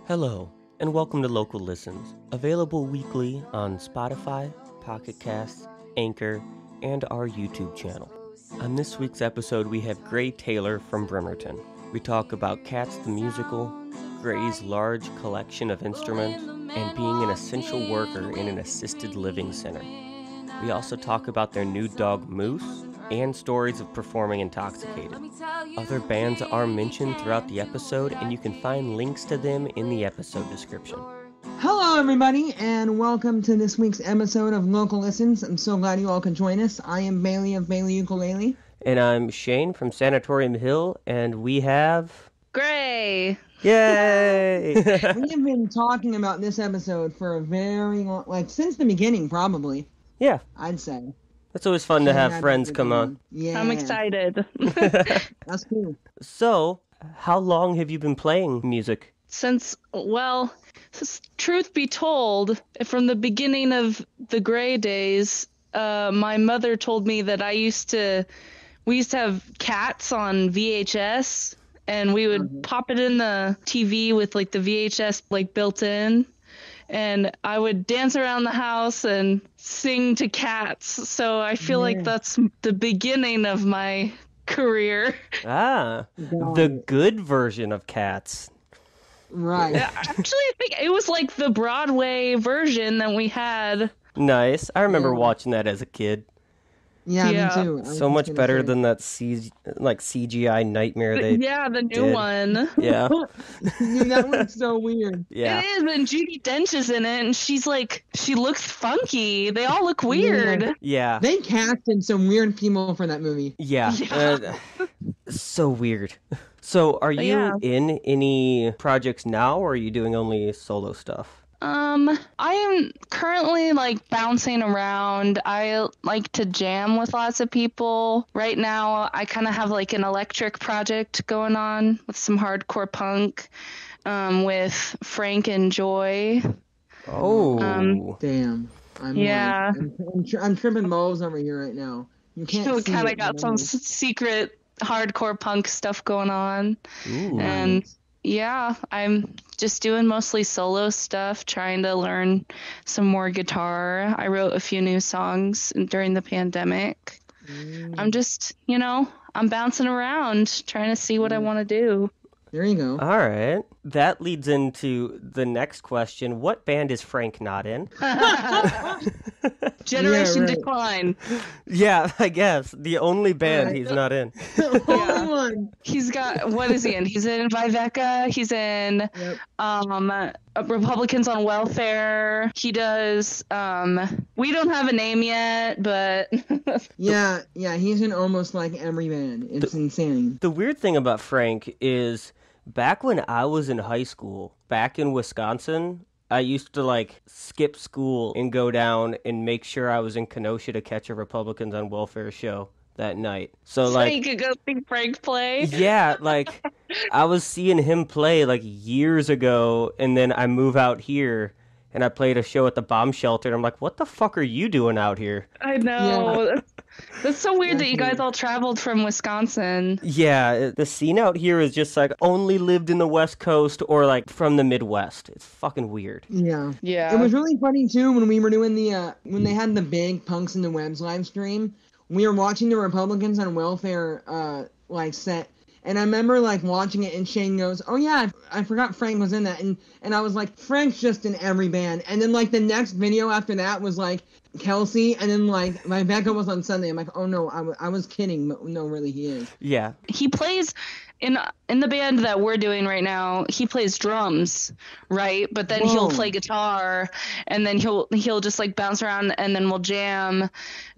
Hello, and welcome to Local Listens, available weekly on Spotify, Pocket Casts, Anchor, and our YouTube channel. On this week's episode, we have Gray Taylor from Bremerton. We talk about Cats the Musical, Gray's large collection of instruments, and being an essential worker in an assisted living center. We also talk about their new dog Moose, and stories of performing intoxicated. Other bands are mentioned throughout the episode, and you can find links to them in the episode description. Hello, everybody, and welcome to this week's episode of Local Listens. I'm so glad you all could join us. I am Bailey of Bailey Ukulele. And I'm Shane from Sanatorium Hill, and we have... Gray! Yay! We have been talking about this episode for a very long... since the beginning, probably. Yeah. I'd say. It's always fun to have friends come on. Yeah. I'm excited. That's cool. So, how long have you been playing music? Since, truth be told, from the beginning of the Gray days, my mother told me that we used to have Cats on VHS, and we would pop it in the TV with the VHS built in. And I would dance around the house and sing to Cats. So I feel like that's the beginning of my career. Ah, the good version of Cats. Right. Actually, I think it was the Broadway version that we had. Nice. I remember watching that as a kid. Yeah, me too. So much better than that CGI nightmare they the new one. Yeah. Dude, that looks so weird. Yeah. It is, and Judi Dench is in it, and she looks funky. They all look weird. Yeah. They casted some weird people for that movie. Yeah. So weird. So are you in any projects now, or are you doing only solo stuff? I am currently bouncing around. I like to jam with lots of people. Right now, I kind of have an electric project going on with some hardcore punk, with Frank and Joy. Oh. Damn. I'm tripping balls over here right now. You can't see kind it, of got some secret hardcore punk stuff going on. Ooh. And yeah, I'm just doing mostly solo stuff, trying to learn some more guitar. I wrote a few new songs during the pandemic. I'm just, I'm bouncing around, trying to see what I want to do. There you go. All right. That leads into the next question. What band is Frank not in? Generation Decline. Yeah, I guess. The only band he's not in. Only one. He's got, what is he in? He's in Viveka. He's in Republicans on Welfare. He does, we don't have a name yet, but... yeah, he's in almost every band. It's insane. The weird thing about Frank is... Back when I was in high school, back in Wisconsin, I used to skip school and go down and make sure I was in Kenosha to catch a Republicans on Welfare show that night. So you could go see Frank play? Yeah, I was seeing him play years ago, and then I move out here and I played a show at the bomb shelter, and I'm like, what the fuck are you doing out here? I know. Yeah. That's so weird that you guys all traveled from Wisconsin. Yeah, the scene out here is just only lived in the West Coast or from the Midwest. It's fucking weird. Yeah. Yeah. It was really funny too when we were doing when they had the big Punks in the Webs live stream. We were watching the Republicans on Welfare set. And I remember watching it, and Shane goes, "Oh yeah, I forgot Frank was in that." And I was like, "Frank's just in every band." And then the next video after that was Kelsey, and then Viveka was on Sunday. I'm like, "Oh no, I was kidding, but no, really he is." Yeah. He plays in the band that we're doing right now. He plays drums, right? But then he'll play guitar, and then he'll just bounce around, and then we'll jam,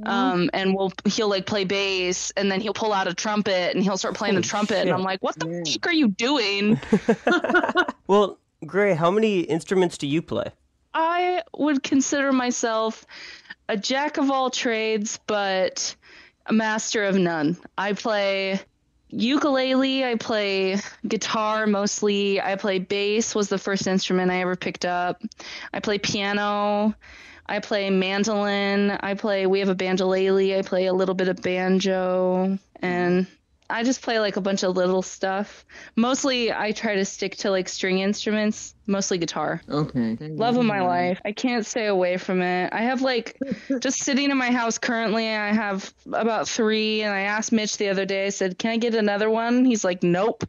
and he'll play bass, and then he'll pull out a trumpet, and he'll start playing the trumpet, and I'm like, what the fuck are you doing? Well, Gray, how many instruments do you play? I would consider myself a jack of all trades, but a master of none. I play ukulele, I play guitar mostly, I play bass, was the first instrument I ever picked up. I play piano, I play mandolin, we have a banjolele, I play a little bit of banjo, and I just play like a bunch of little stuff. Mostly I try to stick to like string instruments, mostly guitar. Okay. Love of my life. I can't stay away from it. I have like just sitting in my house currently, I have about 3, and I asked Mitch the other day, I said, "Can I get another one?" He's like, "Nope."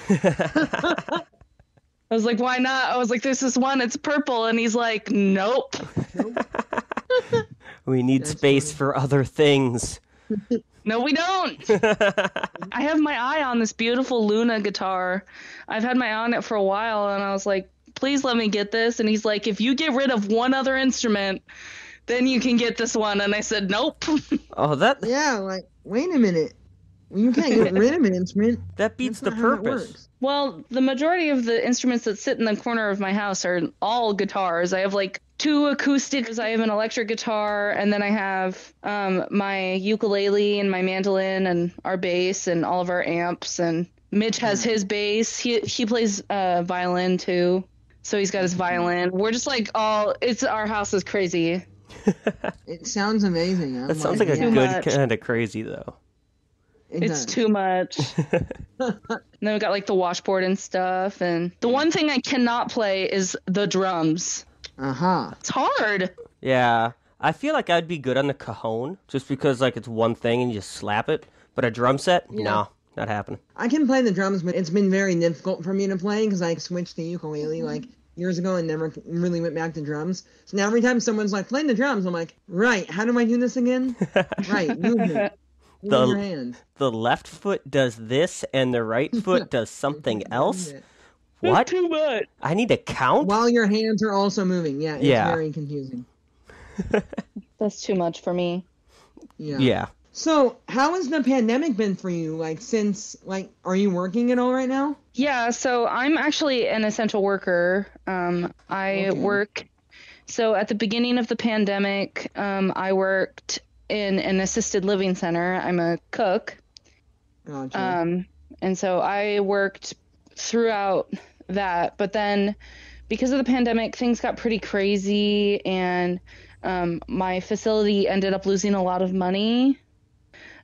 I was like, "Why not?" I was like, "There's this one, it's purple," and he's like, "Nope." We need space for other things. No, we don't. I have my eye on this beautiful Luna guitar. I've had my eye on it for a while, and I was like, "Please let me get this." And he's like, "If you get rid of one other instrument, then you can get this one." And I said, "Nope." Oh, that Yeah, like, wait a minute. You can't get rid of an instrument. that beats the That's not how that purpose. works. Well, the majority of the instruments that sit in the corner of my house are all guitars. I have like 2 acoustics. I have an electric guitar, and then I have my ukulele and my mandolin and our bass and all of our amps. And Mitch has his bass. He plays violin too, so he's got his violin. We're just like our house is crazy. It sounds amazing. That sounds like a Too good much. kind of crazy though. It's too much. And then we got like the washboard and stuff. And the one thing I cannot play is the drums. Uh-huh. It's hard. Yeah, I feel like I'd be good on the cajon just because like it's one thing and you just slap it. But a drum set, no, not happening. I can play the drums, but it's been very difficult for me to play because I switched to ukulele like years ago and never really went back to drums. So now every time someone's like, "Playing the drums," I'm like, "Right, how do I do this again?" Right, movement. Move your hands. The left foot does this and the right foot does something else. What? Too much. I need to count? While your hands are also moving. Yeah, it's very confusing. That's too much for me. Yeah. So, how has the pandemic been for you? Like, since, like, are you working at all right now? Yeah, so I'm actually an essential worker. I work. So at the beginning of the pandemic, I worked in an assisted living center. I'm a cook. Gotcha. And so I worked throughout that. But then because of the pandemic, things got pretty crazy, and my facility ended up losing a lot of money.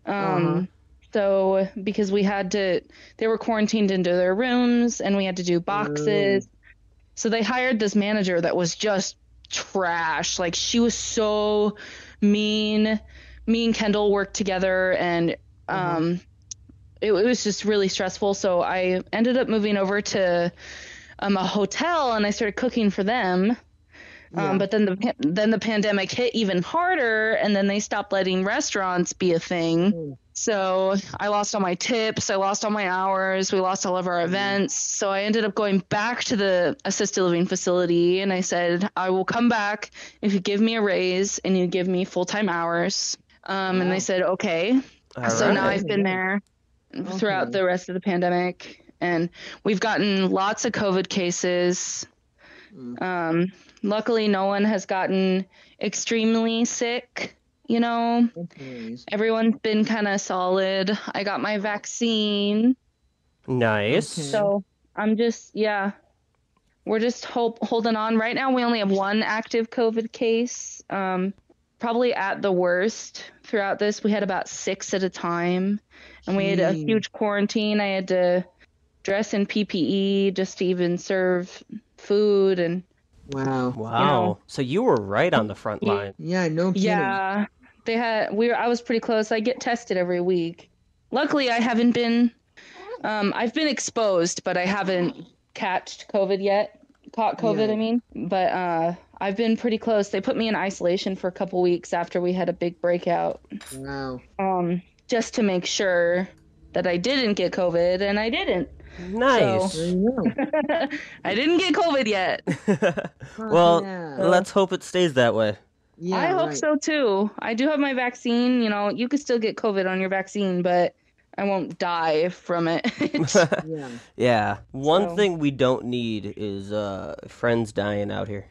So because they were quarantined into their rooms, and we had to do boxes. So they hired this manager that was just trash. Like, she was so mean. Me and Kendall worked together, and it was just really stressful. So I ended up moving over to a hotel, and I started cooking for them. But then the pandemic hit even harder, and then they stopped letting restaurants be a thing. So I lost all my tips, I lost all my hours, we lost all of our events. So I ended up going back to the assisted living facility, and I said, "I will come back if you give me a raise and you give me full-time hours." And they said, "Okay." So now I've been there throughout the rest of the pandemic, and we've gotten lots of COVID cases. Luckily, no one has gotten extremely sick. You know, everyone's been kind of solid. I got my vaccine. Nice. So I'm just, we're just holding on. Right now, we only have 1 active COVID case. Probably at the worst throughout this, we had about 6 at a time. And we had a huge quarantine. I had to dress in PPE just to even serve food. And Wow. You know, so you were right on the front line. Yeah, no kidding. Yeah. I was pretty close. I get tested every week. Luckily, I haven't been, I've been exposed, but I haven't caught COVID yet. I mean. But I've been pretty close. They put me in isolation for a couple weeks after we had a big breakout. Wow. Just to make sure that I didn't get COVID, and I didn't. Nice. There you go. I didn't get COVID yet. Well, let's hope it stays that way. Yeah, I hope so too. I do have my vaccine. You know, you could still get COVID on your vaccine, but I won't die from it. Yeah. One thing we don't need is friends dying out here.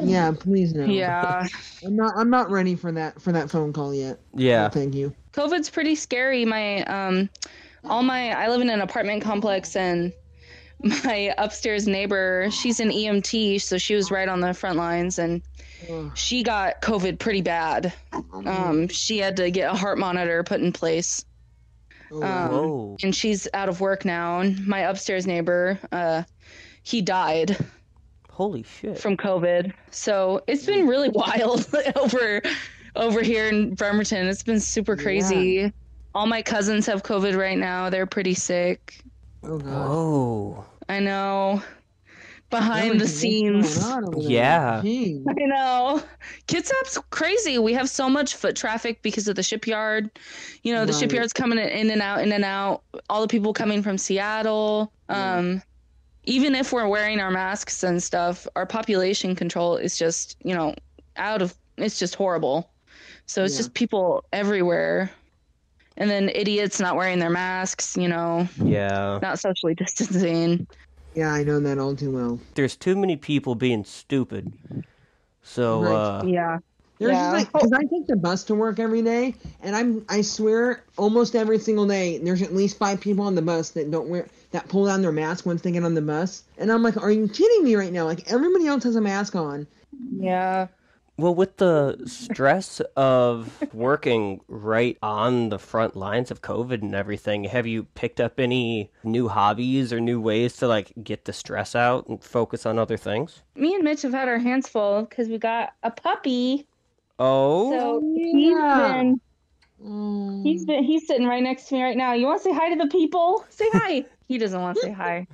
Yeah, please no. Yeah. I'm not ready for that phone call yet. Yeah. No, thank you. COVID's pretty scary. I live in an apartment complex, and my upstairs neighbor, she's an EMT, so she was right on the front lines, and she got COVID pretty bad. She had to get a heart monitor put in place. Oh, wow. Whoa. And she's out of work now. And my upstairs neighbor, he died Holy shit. from COVID. So it's been really wild over here in Bremerton. It's been super crazy. All my cousins have COVID right now. They're pretty sick. Oh, God. Whoa. I know. Behind the scenes. Yeah. Jeez. I know. Kitsap's crazy. We have so much foot traffic because of the shipyard. You know, the shipyard's coming in and out. All the people coming from Seattle. Even if we're wearing our masks and stuff, our population control is just, you know, it's just horrible. So it's just people everywhere. And then idiots not wearing their masks, you know. Yeah. Not socially distancing. Yeah, I know that all too well. There's too many people being stupid. So, Yeah. There's just like, because I take the bus to work every day, and I swear, almost every single day, there's at least 5 people on the bus that pull down their mask once they get on the bus. And I'm like, are you kidding me right now? Like, everybody else has a mask on. Yeah. well, with the stress of working right on the front lines of COVID and everything, have you picked up any new hobbies or new ways to like get the stress out and focus on other things? Me and Mitch have had our hands full because we got a puppy. Oh, So he's sitting right next to me right now. You want to say hi to the people? Say hi. He doesn't want to say hi.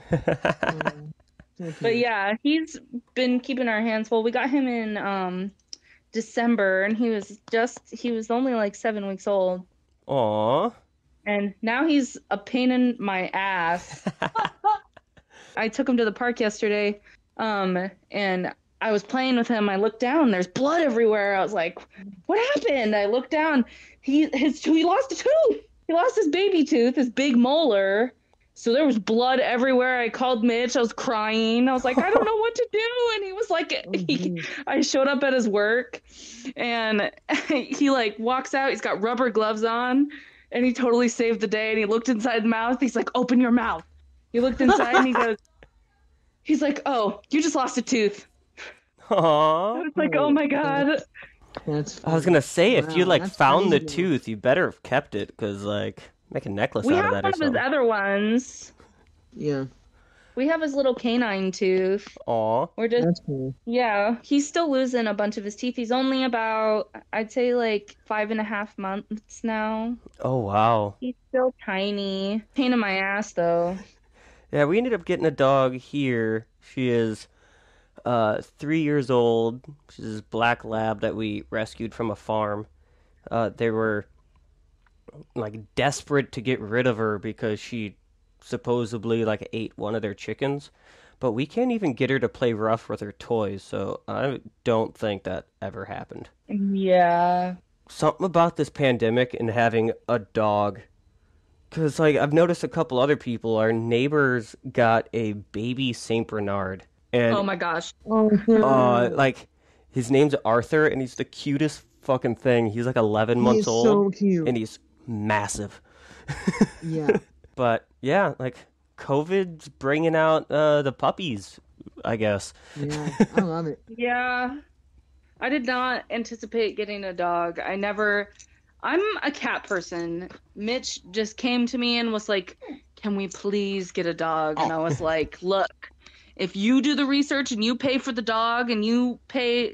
But yeah, he's been keeping our hands full. We got him in December, and he was only like 7 weeks old. Aw. And now he's a pain in my ass. I took him to the park yesterday, and I was playing with him. I looked down, there's blood everywhere. I was like, what happened? I looked down. He lost a tooth. He lost his baby tooth, his big molar. So there was blood everywhere. I called Mitch. I was crying. I was like, I don't know what to do. And he was like, I showed up at his work, and he like walks out. He's got rubber gloves on, and he totally saved the day. And he looked inside the mouth. He's like, open your mouth. He looked inside and he's like, oh, you just lost a tooth. Aww. I was like, oh my God. I was gonna say, if you like found the crazy. tooth, you better have kept it, because like make a necklace We out have of that one or of his something. other ones. Yeah, We have his little canine tooth. Aw. We're just, that's cool. yeah, he's still losing a bunch of his teeth. He's only about, I'd say like 5.5 months now. Oh wow. He's still tiny. Pain in my ass though. Yeah, we ended up getting a dog here. She is 3 years old. She's this black lab that we rescued from a farm. They were like desperate to get rid of her because she supposedly like ate one of their chickens, but we can't even get her to play rough with her toys, so I don't think that ever happened. Yeah. Something about this pandemic and having a dog, because like I've noticed a couple other people, our neighbors got a baby Saint Bernard, and Oh my gosh. like his name's Arthur, and he's the cutest fucking thing. He's like 11 months He's old, so cute. and he's massive. Yeah. But yeah, like COVID's bringing out the puppies, I guess. Yeah, I love it. Yeah. I did not anticipate getting a dog. I'm a cat person. Mitch just came to me and was like, can we please get a dog? And I was like, look, if you do the research and you pay for the dog and you pay,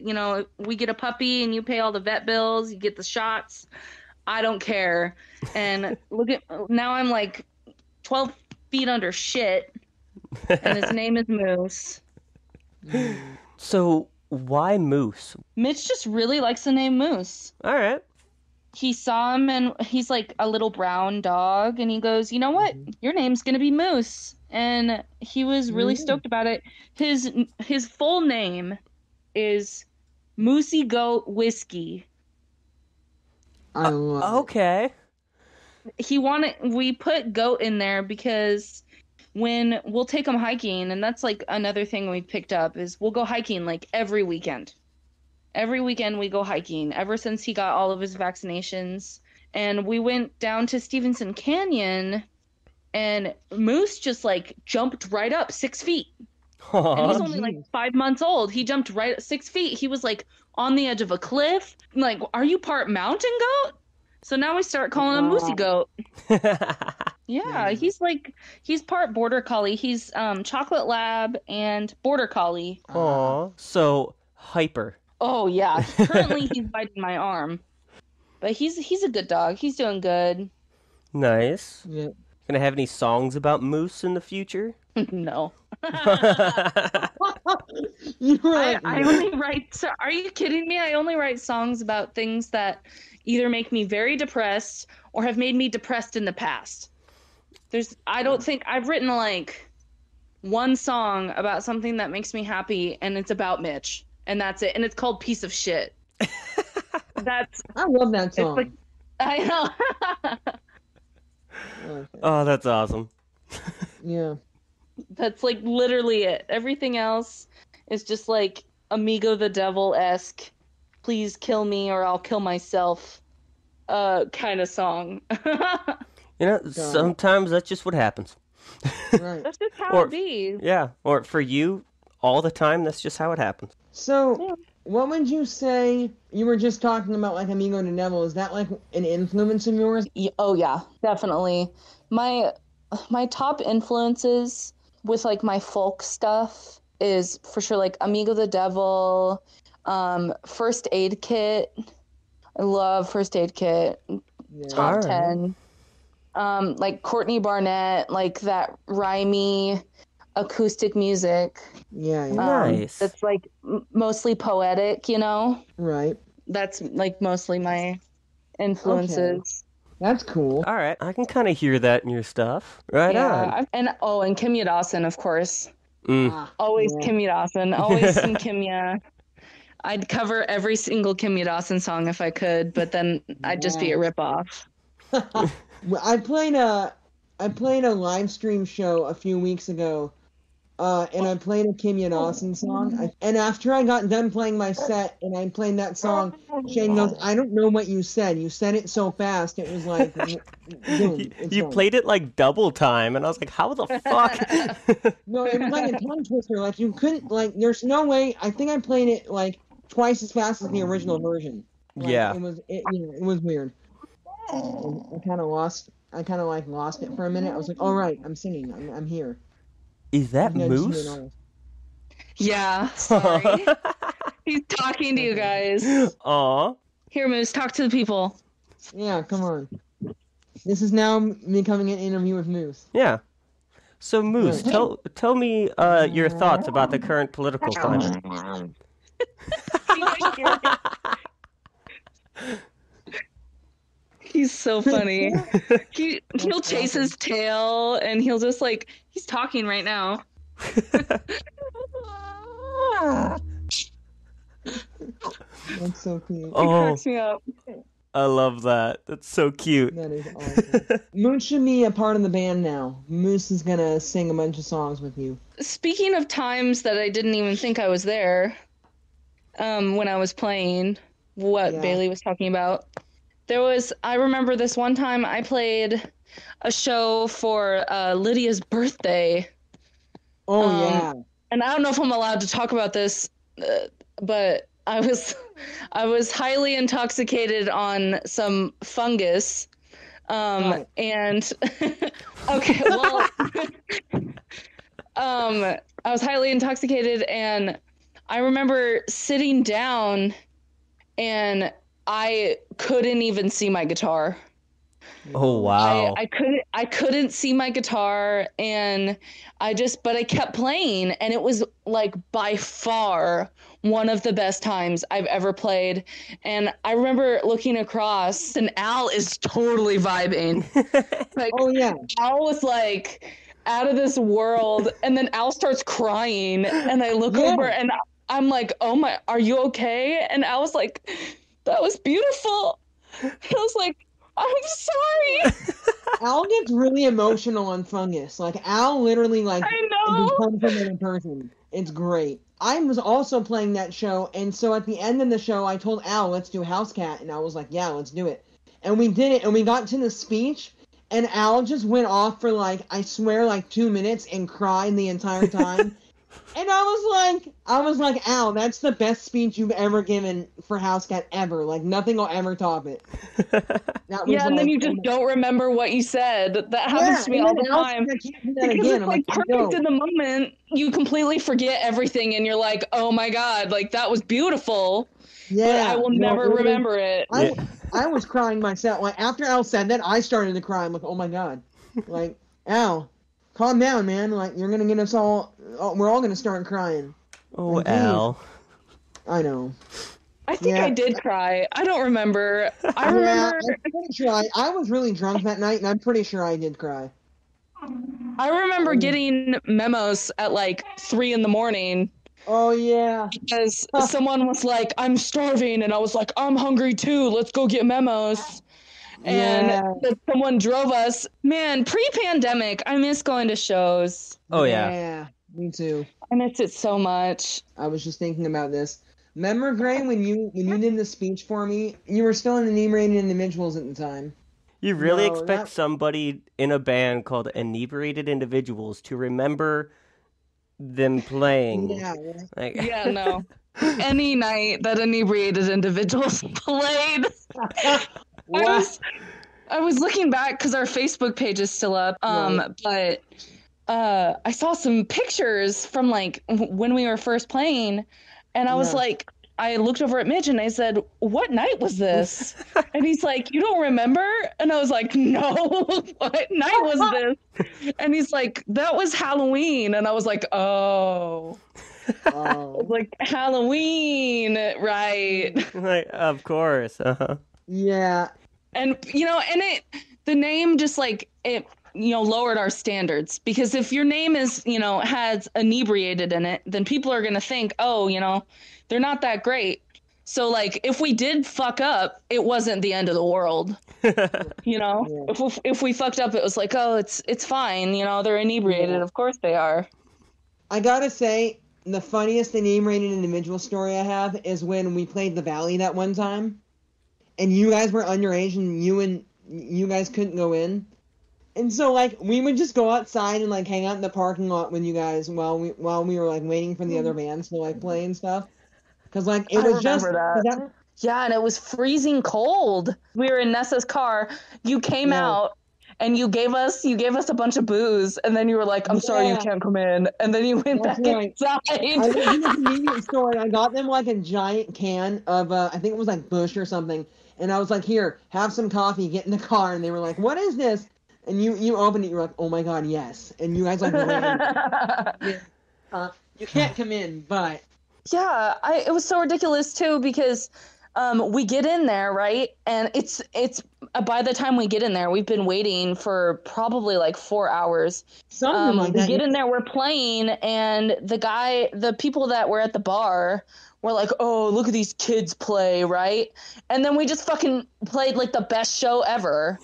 we get a puppy and you pay all the vet bills, you get the shots, I don't care. And now I'm like 12 feet under shit, and his name is Moose. So why Moose? Mitch just really likes the name Moose. All right. He saw him, and he's like a little brown dog, and he goes, you know what? Your name's gonna be Moose. And he was really stoked about it. His full name is Moosey Goat Whiskey. I love Okay. We put goat in there because when we'll take him hiking, and that's like another thing we picked up, is we'll go hiking like every weekend. Every weekend we go hiking ever since he got all of his vaccinations. And we went down to Stevenson Canyon, and Moose just like jumped right up 6 feet. And he's only like 5 months old. He jumped right at 6 feet. He was like on the edge of a cliff. Like, are you part mountain goat? So now we start calling him Moosey Goat. Yeah, he's part border collie. He's chocolate lab and border collie. Aw, so hyper. Oh yeah. Currently he's biting my arm. But he's a good dog. He's doing good. Nice. Yeah. Gonna have any songs about moose in the future? No. You're right. I only write. So, are you kidding me? I only write songs about things that either make me very depressed or have made me depressed in the past. I don't think I've written like one song about something that makes me happy, and it's about Mitch, and that's it. And it's called "Piece of Shit." I love that song. Like, I know. Okay. Oh, that's awesome. Yeah. That's like literally it. Everything else is just like Amigo the Devil-esque, please kill me or I'll kill myself kind of song. You know, sometimes that's just what happens. Right. That's just how it be. Yeah, or for you, all the time, that's just how it happens. So, what would you say, you were just talking about, like, Amigo the Devil, is that, like, an influence of yours? Oh, yeah, definitely. My top influences with, like, my folk stuff is, for sure, like, Amigo the Devil, First Aid Kit. I love First Aid Kit. Yeah. Top 10. Like, Courtney Barnett, like, that rhymey acoustic music. Yeah, yeah. Nice. That's like mostly poetic, you know? Right. That's like mostly my influences. Okay. That's cool. All right, I can kind of hear that in your stuff. Right on. And Kimya Dawson, of course. Mm. Always Kimya Dawson. Always some Kimya. I'd cover every single Kimya Dawson song if I could, but then I'd just be a ripoff. I played a live stream show a few weeks ago. And I played a Kimya Dawson song. And after I got done playing my set and I played that song, Shane goes, I don't know what you said. You said it so fast. It was like, boom. You played it like double time. And I was like, how the fuck? No, it was like a tongue twister. Like, you couldn't, like, there's no way. I think I played it, like, twice as fast as the original version. Like, yeah. It was weird. I kind of lost it for a minute. I was like, all right, I'm singing. I'm here. Is that Moose? Yeah, sorry. He's talking to you guys. Aw. Here, Moose, talk to the people. Yeah, come on. This is now becoming an interview with Moose. Yeah. So, Moose, tell me your thoughts about the current political climate. He's so funny. He'll chase his tail, and he'll just like, he's talking right now. That's so cute. He cracks me up. I love that. That's so cute. That is awesome. Moose should be a part of the band now. Moose is gonna sing a bunch of songs with you. Speaking of times that I didn't even think I was there, when I was playing, Bailey was talking about, I remember this one time I played a show for Lydia's birthday. Oh, yeah. And I don't know if I'm allowed to talk about this, but I was highly intoxicated on some fungus. And okay, well, I was highly intoxicated, and I remember sitting down, and I couldn't even see my guitar. Oh, wow. I couldn't see my guitar, and but I kept playing, and it was like by far one of the best times I've ever played. And I remember looking across, and Al is totally vibing. Like, oh, yeah. Al was like out of this world, and then Al starts crying, and I look over, and I'm like, oh my, are you okay? And Al was like, that was beautiful. I was like, I'm sorry. Al gets really emotional on fungus. Like, Al literally, like, I know. becomes another person. It's great. I was also playing that show, and so at the end of the show, I told Al, let's do House Cat, and I was like, yeah, let's do it. And we did it, and we got to the speech, and Al just went off for, like, I swear, like 2 minutes and cried the entire time. And I was like, Al, that's the best speech you've ever given for House Cat ever. Like, nothing will ever top it. That was Yeah, and then like, you just don't remember what you said. That yeah, happens to me and all then the Al time. said, I can't do that Because again. it's I'm like like, perfect no. in the moment. You completely forget everything and you're like, oh my God, like that was beautiful. Yeah, But I will no, never it was, remember it. Yeah. I was crying myself. Like, after Al said that, I started to cry. I'm like, oh my God. Like, Al, calm down, man. Like, you're going to get us all, we're all going to start crying. Oh, Like, Al. I know. I think Yeah. I did cry. I don't remember. I Yeah, remember. I'm pretty sure I was really drunk that night, and I'm pretty sure I did cry. I remember getting memos at like 3 a.m. Oh, yeah. because someone was like, "I'm starving," and I was like, "I'm hungry too. Let's go get memos." And Yeah. someone drove us. Man, pre-pandemic, I miss going to shows. Oh, yeah. Yeah, me too. I miss it so much. I was just thinking about this. Remember, Gray, when you did the speech for me, you were still in Inebriated Individuals at the time. You really No, expect that- somebody in a band called Inebriated Individuals to remember them playing? Yeah, right. Like, Yeah, no. Any night that Inebriated Individuals played, Wow. I was looking back because our Facebook page is still up. But I saw some pictures from like when we were first playing, and I was Yeah. like, I looked over at Mitch and I said, "What night was this?" And he's like, "You don't remember?" And I was like, "No, what night was this?" And he's like, "That was Halloween." And I was like, "Oh." Oh. Like Halloween, right? like, of course. Uh-huh. Yeah. And the name just like it lowered our standards, because if your name is has inebriated in it, then people are gonna think, oh, they're not that great. So like if we did fuck up, it wasn't the end of the world. Yeah. If we fucked up, it was like, oh, it's fine, they're inebriated. Yeah. Of course they are. I gotta say, the funniest Inebriated Individual story I have is when we played the Valley that one time, and you guys were underage, and you guys couldn't go in. And so, like, we would just go outside and, like, hang out in the parking lot when you guys, while we were, like, waiting for the other bands to, like, play and stuff. Because, like, it I was just... remember that. Yeah, and it was freezing cold. We were in Nessa's car. You came out, and you gave us a bunch of booze, and then you were like, I'm sorry, you can't come in. And then you went That's back right. inside. I went to the convenience store, and I got them, like, a giant can of, I think it was, like, Busch or something. And I was like, here, have some coffee, get in the car. And they were like, what is this? And you opened it, you were like, oh my God, yes. And you guys like ran. You can't come in, but Yeah, it was so ridiculous too, because we get in there, right? And it's by the time we get in there, we've been waiting for probably like 4 hours. something like that. We get in there, we're playing, and the people that were at the bar were like, oh, look at these kids play, right? And then we just fucking played like the best show ever.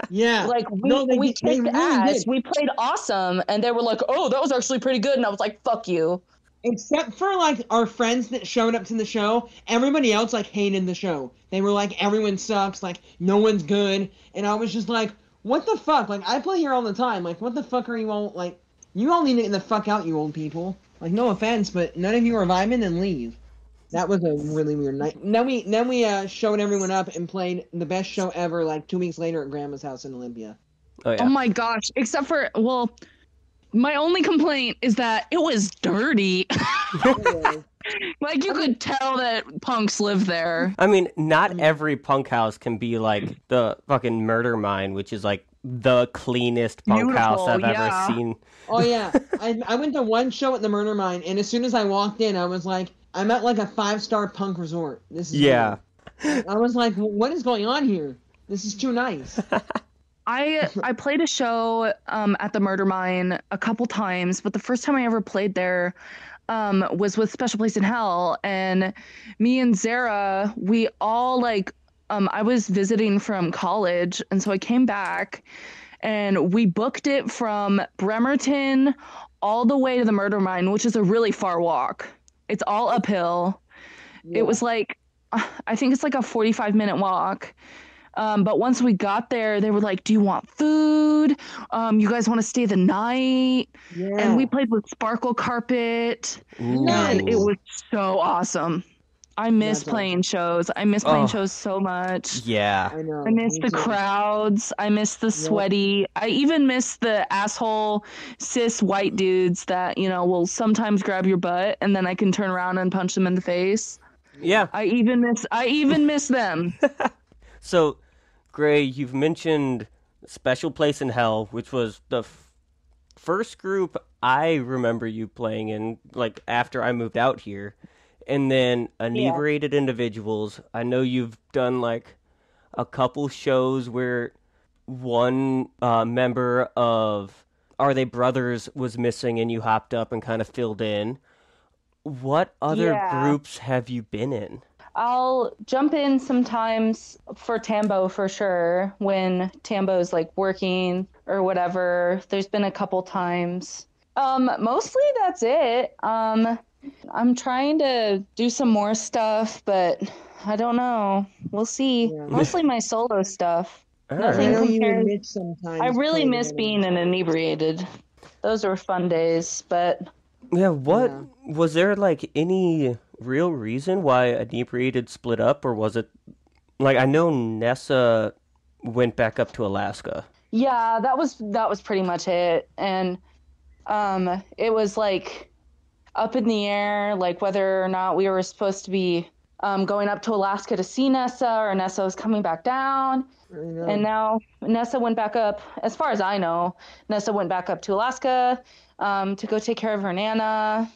Yeah. Like we kicked really ass. did. We played awesome, and they were like, oh, that was actually pretty good. And I was like, fuck you. Except for, like, our friends that showed up to the show, everybody else, like, hated the show. They were like, everyone sucks, like, no one's good. And I was just like, what the fuck? Like, I play here all the time. Like, what the fuck are you all, like, you all need to get the fuck out, you old people. Like, no offense, but none of you are vibing, then leave. That was a really weird night. Then we showed everyone up and played the best show ever, like, 2 weeks later at Grandma's house in Olympia. Oh, yeah. Oh my gosh. Except for, well, my only complaint is that it was dirty. Like, you could tell that punks live there. I mean, not every punk house can be like the fucking Murder Mine, which is like the cleanest punk house I've ever seen. Oh, yeah. I went to one show at the Murder Mine, and as soon as I walked in, I was like, I'm at, like, a 5-star punk resort. This is weird. I was like, what is going on here? This is too nice. I played a show at the Murder Mine a couple times, but the first time I ever played there was with Special Place in Hell, and me and Zara, we all like I was visiting from college, and so I came back and we booked it from Bremerton all the way to the Murder Mine, which is a really far walk. It's all uphill. Yeah. It was like, I think it's like a 45-minute walk. But once we got there, they were like, do you want food? You guys want to stay the night? Yeah. And we played with sparkle carpet. Nice. And it was so awesome. I miss That's playing shows. I miss playing shows so much. Yeah. I know. I miss me the too. crowds. I miss the sweaty. I even miss the asshole cis white dudes that, will sometimes grab your butt and then I can turn around and punch them in the face. Yeah. I even miss them. So, Gray, you've mentioned Special Place in Hell, which was the first group I remember you playing in, like, after I moved out here. And then Inebriated Individuals. I know you've done, like, a couple shows where one member of Are They Brothers was missing and you hopped up and kind of filled in. What other groups have you been in? I'll jump in sometimes for Tambo for sure when Tambo's like working or whatever. There's been a couple times. Mostly that's it. I'm trying to do some more stuff, but I don't know. We'll see. Yeah. Mostly my solo stuff. Nothing compares. I really miss being an Inebriated. Those were fun days, but was there like any real reason why Inebriated split up, or was it like I know Nessa went back up to Alaska? Yeah, that was pretty much it, and it was like up in the air, like whether or not we were supposed to be going up to Alaska to see Nessa, or Nessa was coming back down. And now Nessa went back up, as far as I know, Nessa went back up to Alaska to go take care of her Nana.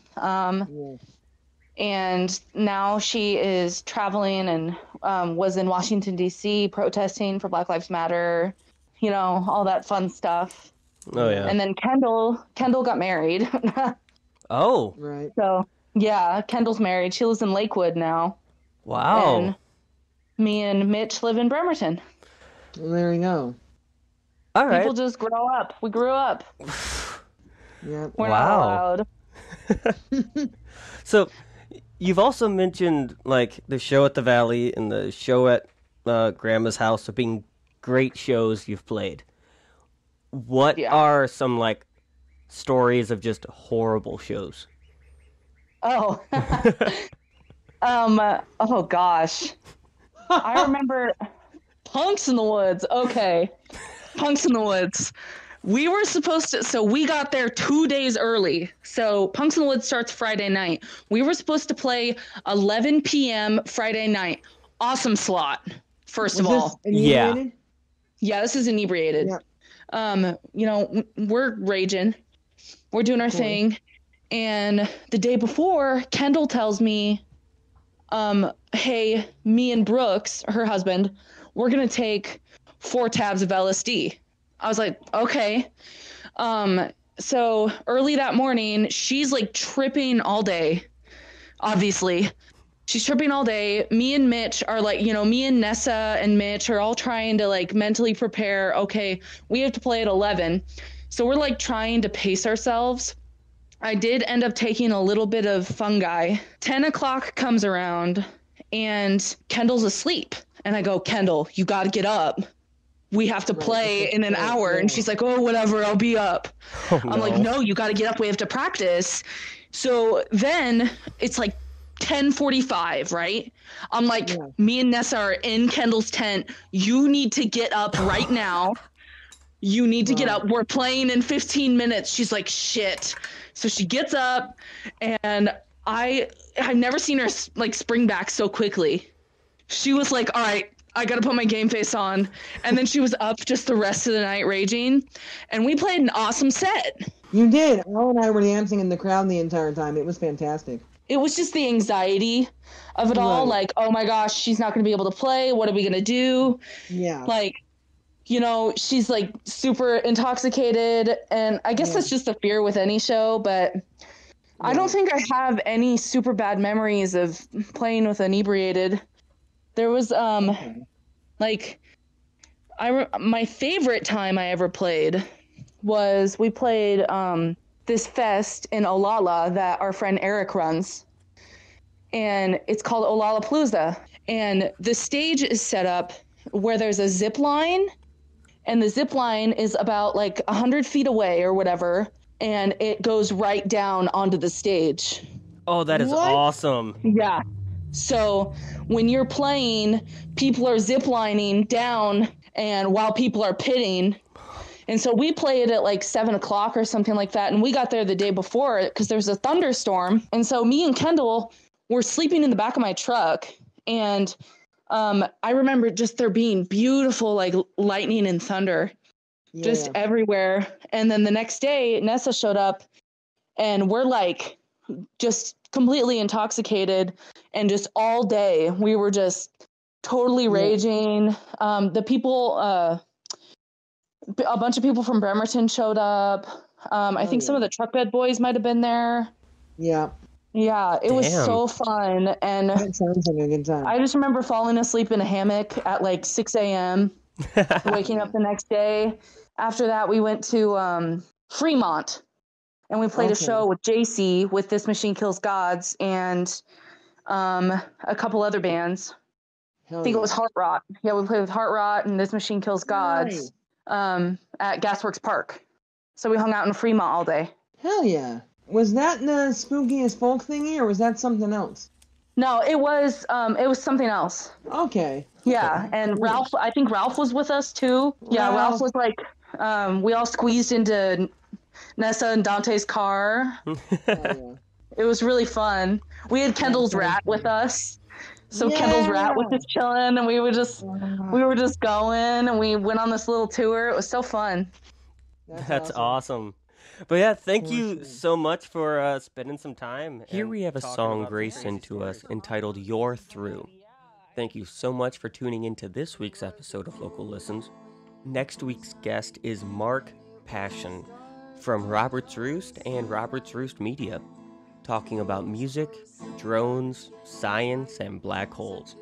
And now she is traveling and was in Washington, D.C. protesting for Black Lives Matter, all that fun stuff. Oh, yeah. And then Kendall got married. Oh. Right. So, yeah, Kendall's married. She lives in Lakewood now. Wow. And me and Mitch live in Bremerton. Well, there you go. All right. People just grow up. We grew up. Yeah. We're not allowed. So, you've also mentioned, like, the show at the Valley and the show at Grandma's house of being great shows you've played. What are some, like, stories of just horrible shows? Oh. Oh gosh. I remember Punks in the Woods. Okay. Punks in the Woods. We were supposed to, so we got there 2 days early. So Punks in the Woods starts Friday night. We were supposed to play 11 p.m. Friday night. Awesome slot, first of all. Yeah, this is Inebriated. Yeah. We're raging. We're doing our thing. And the day before, Kendall tells me, hey, me and Brooks, her husband, we're going to take 4 tabs of LSD. I was like, okay. So early that morning, she's like tripping all day, obviously. She's tripping all day. Me and Mitch are like, me and Nessa and Mitch are all trying to like mentally prepare. Okay, we have to play at 11. So we're like trying to pace ourselves. I did end up taking a little bit of fungi. 10 o'clock comes around and Kendall's asleep. And I go, Kendall, you got to get up. We have to play in an hour. And she's like, oh, whatever, I'll be up. Oh, I'm like, no, you got to get up. We have to practice. So then it's like 10:45, right? I'm like, me and Nessa are in Kendall's tent. You need to get up right now. You need to get up. We're playing in 15 minutes. She's like, shit. So she gets up, and I've never seen her like spring back so quickly. She was like, all right, I got to put my game face on. And then she was up just the rest of the night raging, and we played an awesome set. You did. Elle and I were dancing in the crowd the entire time. It was fantastic. It was just the anxiety of it all. Like, oh my gosh, she's not going to be able to play. What are we going to do? Yeah. Like, she's like super intoxicated, and I guess that's just the fear with any show, but I don't think I have any super bad memories of playing with Inebriated. There was my favorite time I ever played was we played this fest in Olala that our friend Eric runs, and it's called Olalapalooza, and the stage is set up where there's a zip line, and the zip line is about like 100 feet away or whatever, and it goes right down onto the stage. Oh, that is awesome. Yeah. So when you're playing, people are ziplining down, and while people are pitting. And so we played at like 7 o'clock or something like that. And we got there the day before because there was a thunderstorm. And so me and Kendall were sleeping in the back of my truck. And I remember just there being beautiful like lightning and thunder just everywhere. And then the next day, Nessa showed up and we're like just completely intoxicated. And just all day we were just totally raging. The people, a bunch of people from Bremerton showed up. I think some of the truck bed boys might have been there. Yeah. Yeah, it was so fun. And that sounds like a good time. I just remember falling asleep in a hammock at like 6 a.m., waking up the next day. After that, we went to Fremont, and we played a show with JC with This Machine Kills Gods and a couple other bands. I think it was HeartRot. Yeah, we played with HeartRot and This Machine Kills Gods at Gasworks Park. So we hung out in Fremont all day. Hell yeah. Was that the spookiest folk thingy, or was that something else? No, it was something else. Okay. Yeah, and Ralph, I think Ralph was with us too. Yeah, Ralph was like, we all squeezed into Nessa and Dante's car. It was really fun. We had Kendall's rat with us. So Kendall's rat was just chilling, and we were just going, and we went on this little tour. It was so fun. That's awesome. But yeah, thank you so much for spending some time. Here we have a song Gray sent to us entitled You're Through. Thank you so much for tuning into this week's episode of Local Listens. Next week's guest is Mark Passion from Robert's Roost and Robert's Roost Media, talking about music, drones, science, and black holes.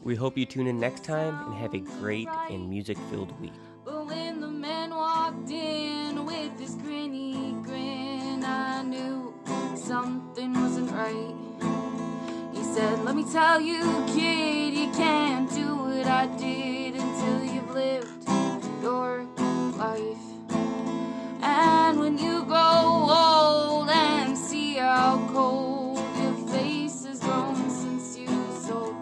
We hope you tune in next time and have a great and music-filled week. But when the man walked in with his grinny grin, I knew something wasn't right. He said, let me tell you, kid, you can't do what I did until you've lived your life. And when you grow old and see how cold your face has grown since you sold,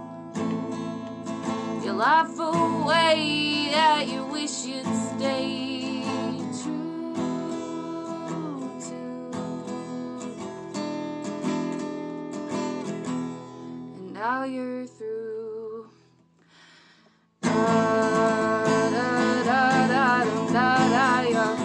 you laugh away that you wish you'd stay true to. And now you're through. Da, da, da, da, da, da, yeah.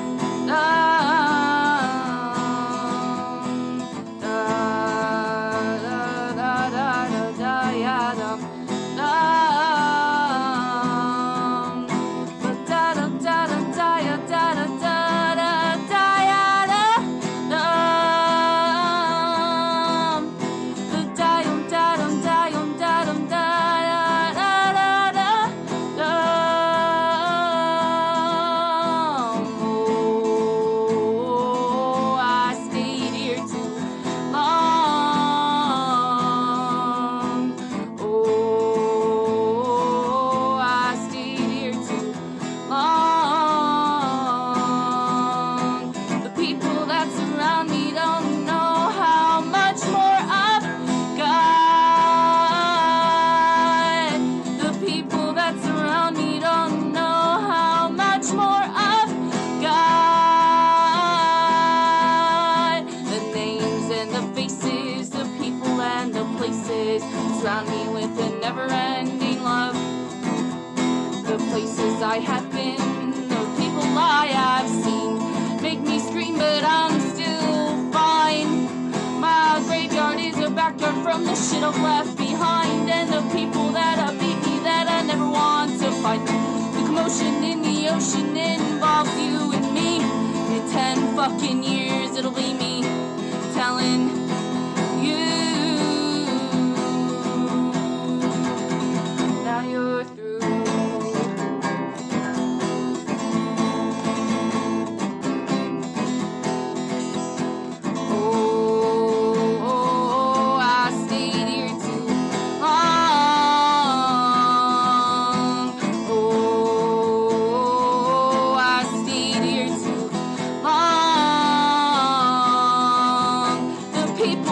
Surround me with a never-ending love. The places I have been, the people I have seen, make me scream, but I'm still fine. My graveyard is a backyard from the shit I've left behind, and the people that have beat me that I never want to fight. The commotion in the ocean involves you and me. In 10 fucking years, it'll be me telling you. Now you're through. Oh, I stayed here too long.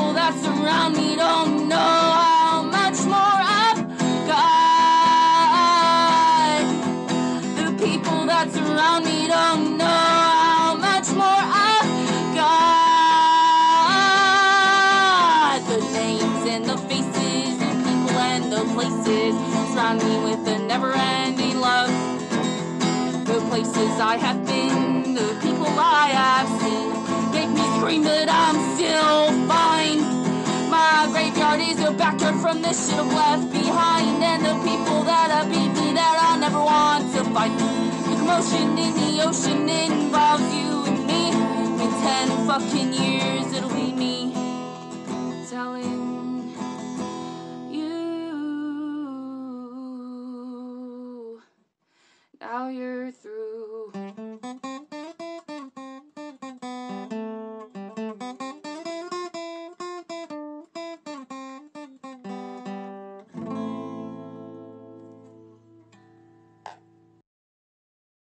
people that surround me don't know how much more I've got. The people that surround me don't know how much more I've got. The names and the faces, the people and the places surround me with a never-ending love. The places I have been, the people I have seen, make me scream that I'm still fine. My graveyard is a backyard from the shit I've left behind, and the people that have beat me that I'll never want to fight. The commotion in the ocean involves you and me. In 10 fucking years it'll be me telling you now you're through.